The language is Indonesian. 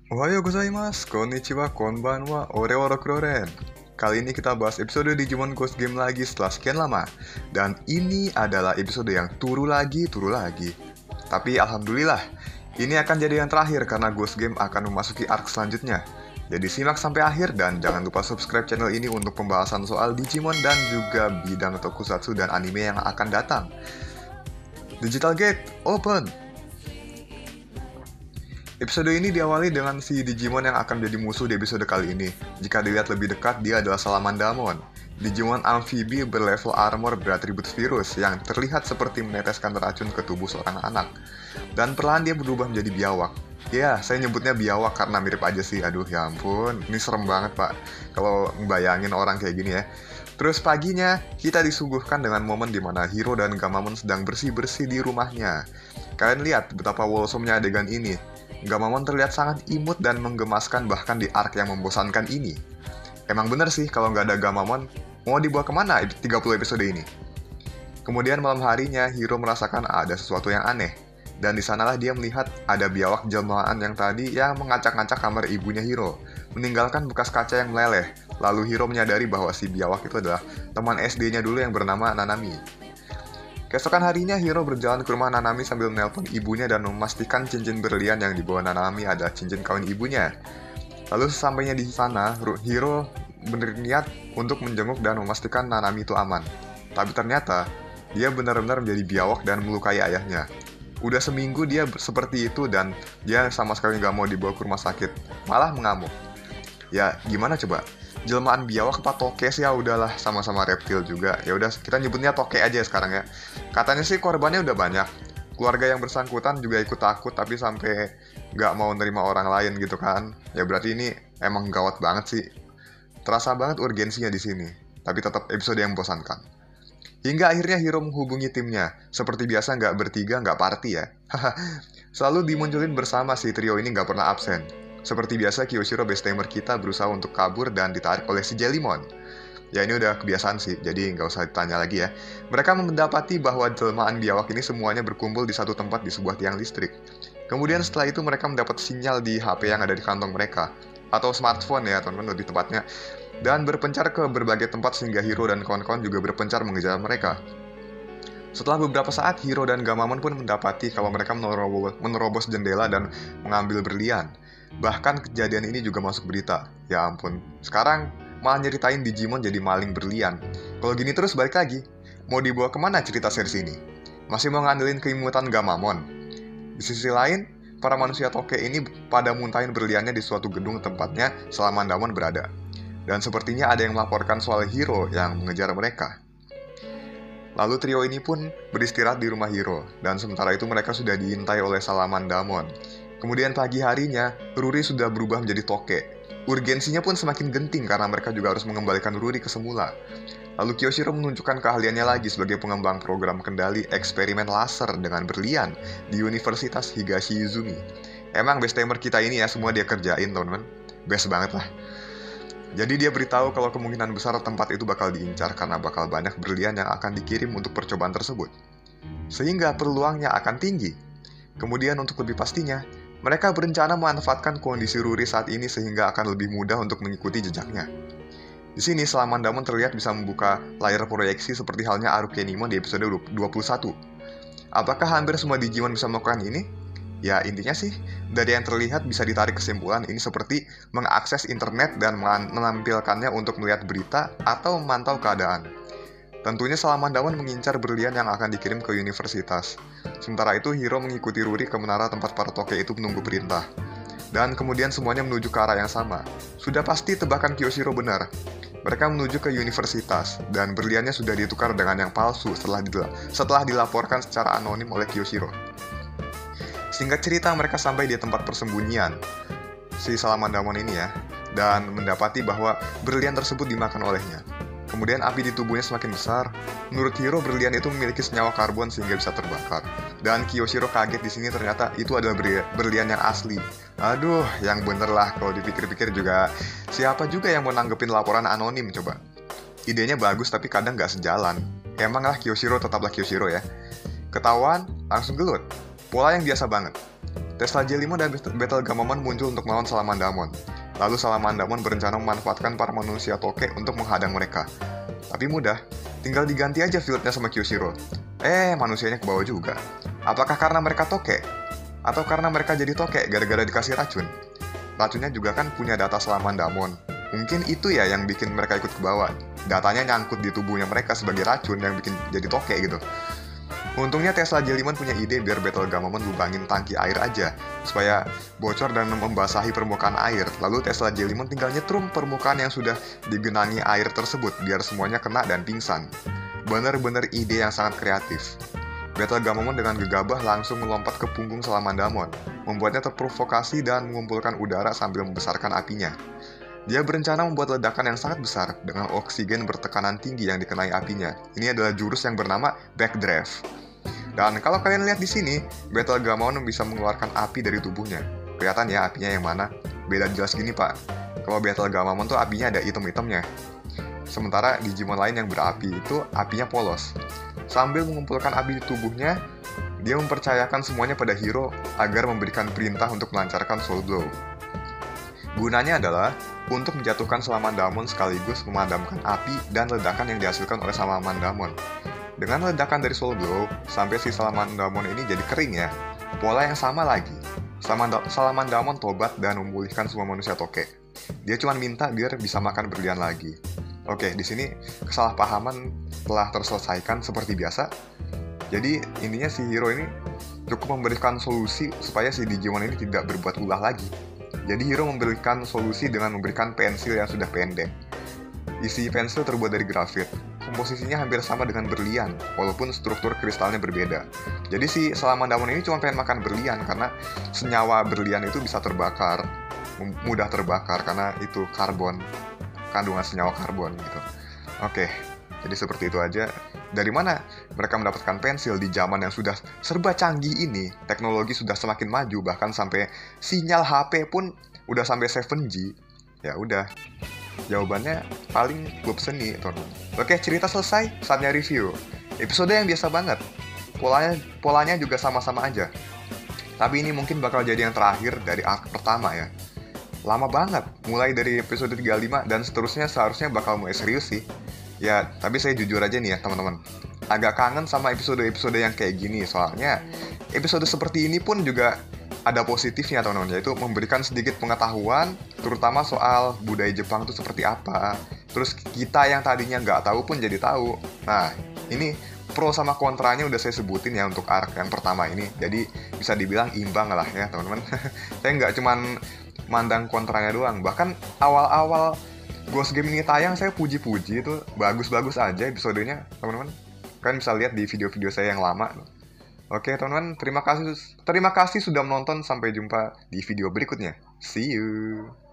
Ohayo gozaimasu, konnichiwa, konbanwa, orewa rokuroren. Kali ini kita bahas episode Digimon Ghost Game lagi setelah sekian lama. Dan ini adalah episode yang turu lagi. Tapi alhamdulillah, ini akan jadi yang terakhir karena Ghost Game akan memasuki arc selanjutnya. Jadi simak sampai akhir dan jangan lupa subscribe channel ini untuk pembahasan soal Digimon dan juga bidang tokusatsu dan anime yang akan datang. Digital Gate, open! Episode ini diawali dengan si Digimon yang akan menjadi musuh di episode kali ini. Jika dilihat lebih dekat, dia adalah Salamandamon. Digimon amfibi berlevel armor beratribut virus yang terlihat seperti meneteskan racun ke tubuh seorang anak. Dan perlahan dia berubah menjadi biawak. Ya, saya nyebutnya biawak karena mirip aja sih. Aduh ya ampun, ini serem banget pak. Kalau ngebayangin orang kayak gini ya. Terus paginya, kita disuguhkan dengan momen di mana Hiro dan Gamamon sedang bersih-bersih di rumahnya. Kalian lihat betapa wholesome-nya adegan ini. Gamamon terlihat sangat imut dan menggemaskan bahkan di arc yang membosankan ini. Emang bener sih kalau nggak ada Gamamon, mau dibawa kemana 30 episode ini? Kemudian malam harinya, Hiro merasakan ada sesuatu yang aneh. Dan di sanalah dia melihat ada biawak jelmaan yang tadi yang mengacak-ngacak kamar ibunya Hiro, meninggalkan bekas kaca yang meleleh. Lalu Hiro menyadari bahwa si biawak itu adalah teman SD-nya dulu yang bernama Nanami. Keesokan harinya, Hiro berjalan ke rumah Nanami sambil menelpon ibunya dan memastikan cincin berlian yang dibawa Nanami adalah cincin kawin ibunya. Lalu sesampainya di sana, Hiro berniat untuk menjenguk dan memastikan Nanami itu aman. Tapi ternyata, dia benar-benar menjadi biawak dan melukai ayahnya. Udah seminggu dia seperti itu dan dia sama sekali nggak mau dibawa ke rumah sakit, malah mengamuk. Ya, gimana coba? Jelmaan biawak apa toke sih, ya udahlah, sama-sama reptil juga. Ya udah kita nyebutnya toke aja sekarang ya. Katanya sih korbannya udah banyak. Keluarga yang bersangkutan juga ikut takut tapi sampai nggak mau nerima orang lain gitu kan. Ya berarti ini emang gawat banget sih. Terasa banget urgensinya di sini. Tapi tetap episode yang membosankan. Hingga akhirnya Hiro menghubungi timnya. Seperti biasa nggak bertiga, nggak party ya. Selalu dimunculin bersama si trio ini nggak pernah absen. Seperti biasa, Kyoshiro best-timer kita berusaha untuk kabur dan ditarik oleh si Jellymon. Ya ini udah kebiasaan sih, jadi nggak usah ditanya lagi ya. Mereka mendapati bahwa jelmaan biawak ini semuanya berkumpul di satu tempat di sebuah tiang listrik. Kemudian setelah itu mereka mendapat sinyal di HP yang ada di kantong mereka. Atau smartphone ya teman-teman lebih tepatnya. Dan berpencar ke berbagai tempat sehingga Hiro dan kawan-kawan juga berpencar mengejar mereka. Setelah beberapa saat, Hiro dan Gamamon pun mendapati kalau mereka menerobos jendela dan mengambil berlian. Bahkan kejadian ini juga masuk berita. Ya ampun, sekarang malah nyeritain Digimon jadi maling berlian. Kalau gini terus balik lagi, mau dibawa kemana cerita series ini? Masih mau ngandelin keimutan Gamamon? Di sisi lain, para manusia toke ini pada muntahin berliannya di suatu gedung tempatnya Salamandamon berada. Dan sepertinya ada yang melaporkan soal Hiro yang mengejar mereka. Lalu trio ini pun beristirahat di rumah Hiro, dan sementara itu mereka sudah diintai oleh Salamandamon. Kemudian pagi harinya, Ruri sudah berubah menjadi toke. Urgensinya pun semakin genting karena mereka juga harus mengembalikan Ruri ke semula. Lalu Kyoshiro menunjukkan keahliannya lagi sebagai pengembang program kendali eksperimen laser dengan berlian di Universitas Higashi Izumi. Emang best timer kita ini ya, semua dia kerjain teman-teman. Best banget lah. Jadi dia beritahu kalau kemungkinan besar tempat itu bakal diincar karena bakal banyak berlian yang akan dikirim untuk percobaan tersebut. Sehingga peluangnya akan tinggi. Kemudian untuk lebih pastinya, mereka berencana memanfaatkan kondisi Ruri saat ini sehingga akan lebih mudah untuk mengikuti jejaknya. Di sini Salamandamon terlihat bisa membuka layar proyeksi seperti halnya Arukenimon di episode 21. Apakah hampir semua Digimon bisa melakukan ini? Ya intinya sih, dari yang terlihat bisa ditarik kesimpulan ini seperti mengakses internet dan menampilkannya untuk melihat berita atau memantau keadaan. Tentunya Salamandamon mengincar berlian yang akan dikirim ke universitas. Sementara itu Hiro mengikuti Ruri ke menara tempat para toke itu menunggu perintah. Dan kemudian semuanya menuju ke arah yang sama. Sudah pasti tebakan Kyoshiro benar. Mereka menuju ke universitas, dan berliannya sudah ditukar dengan yang palsu setelah dilaporkan secara anonim oleh Kyoshiro. Singkat cerita, mereka sampai di tempat persembunyian si Salamandamon ini ya, dan mendapati bahwa berlian tersebut dimakan olehnya. Kemudian api di tubuhnya semakin besar. Menurut Hiro, berlian itu memiliki senyawa karbon sehingga bisa terbakar. Dan Kyoshiro kaget di sini ternyata itu adalah berlian yang asli. Aduh, yang bener lah kalau dipikir-pikir juga. Siapa juga yang mau nanggepin laporan anonim coba? Idenya bagus tapi kadang nggak sejalan. Emang lah Kyoshiro tetaplah Kyoshiro ya. Ketahuan, langsung gelut. Pola yang biasa banget. Tesla Jellyman dan Betelgeumamon muncul untuk melawan Salamandamon. Lalu Salamandamon berencana memanfaatkan para manusia toke untuk menghadang mereka. Tapi mudah, tinggal diganti aja fieldnya sama Kyushiro. Manusianya ke bawah juga. Apakah karena mereka toke? Atau karena mereka jadi toke gara-gara dikasih racun? Racunnya juga kan punya data Salamandamon. Mungkin itu ya yang bikin mereka ikut ke bawah. Datanya nyangkut di tubuhnya mereka sebagai racun yang bikin jadi toke gitu. Untungnya Tesla Jellyman punya ide biar Betelgeumamon lubangin tangki air aja, supaya bocor dan membasahi permukaan air. Lalu Tesla Jellyman tinggal nyetrum permukaan yang sudah digenangi air tersebut, biar semuanya kena dan pingsan. Bener-bener ide yang sangat kreatif. Betelgeumamon dengan gegabah langsung melompat ke punggung Salamandamon, membuatnya terprovokasi dan mengumpulkan udara sambil membesarkan apinya. Dia berencana membuat ledakan yang sangat besar dengan oksigen bertekanan tinggi yang dikenai apinya. Ini adalah jurus yang bernama Backdraft. Dan kalau kalian lihat di sini, Betelgeumamon bisa mengeluarkan api dari tubuhnya. Kelihatan ya apinya yang mana? Beda jelas gini pak. Kalau Betelgeumamon tuh apinya ada item-itemnya. Sementara Digimon lain yang berapi itu apinya polos. Sambil mengumpulkan api di tubuhnya, dia mempercayakan semuanya pada Hiro agar memberikan perintah untuk melancarkan Soul Blow. Gunanya adalah untuk menjatuhkan Salamandamon sekaligus memadamkan api dan ledakan yang dihasilkan oleh Salamandamon. Dengan ledakan dari Soul Blow, sampai si Salamandamon ini jadi kering ya. Pola yang sama lagi. Salamandamon tobat dan memulihkan semua manusia toke. Dia cuma minta biar bisa makan berlian lagi. Oke, di sini kesalahpahaman telah terselesaikan seperti biasa. Jadi intinya si Hiro ini cukup memberikan solusi supaya si Digimon ini tidak berbuat ulah lagi. Jadi Hiro memberikan solusi dengan memberikan pensil yang sudah pendek. Isi pensil terbuat dari grafit. Komposisinya hampir sama dengan berlian, walaupun struktur kristalnya berbeda. Jadi si Salamandamon ini cuma pengen makan berlian karena senyawa berlian itu bisa terbakar, mudah terbakar karena itu karbon, kandungan senyawa karbon gitu. Oke, jadi seperti itu aja. Dari mana mereka mendapatkan pensil di zaman yang sudah serba canggih ini? Teknologi sudah semakin maju, bahkan sampai sinyal HP pun udah sampai 7G. Ya udah. Jawabannya paling klub seni, teman-teman. Oke, cerita selesai, saatnya review. Episode yang biasa banget. Polanya juga sama-sama aja. Tapi ini mungkin bakal jadi yang terakhir dari arc pertama ya. Lama banget, mulai dari episode 35 dan seterusnya seharusnya bakal mulai serius sih. Ya, tapi saya jujur aja nih ya, teman-teman. Agak kangen sama episode-episode yang kayak gini, soalnya episode seperti ini pun juga ada positifnya teman-teman, yaitu memberikan sedikit pengetahuan terutama soal budaya Jepang itu seperti apa. Terus kita yang tadinya nggak tahu pun jadi tahu. Nah, ini pro sama kontranya udah saya sebutin ya untuk arc yang pertama ini. Jadi bisa dibilang imbang lah ya teman-teman. Saya nggak cuman mandang kontranya doang. Bahkan awal-awal Ghost Game ini tayang saya puji-puji itu bagus-bagus aja episodenya teman-teman. Kalian bisa lihat di video-video saya yang lama. Oke teman-teman, terima kasih sudah menonton. Sampai jumpa di video berikutnya. See you.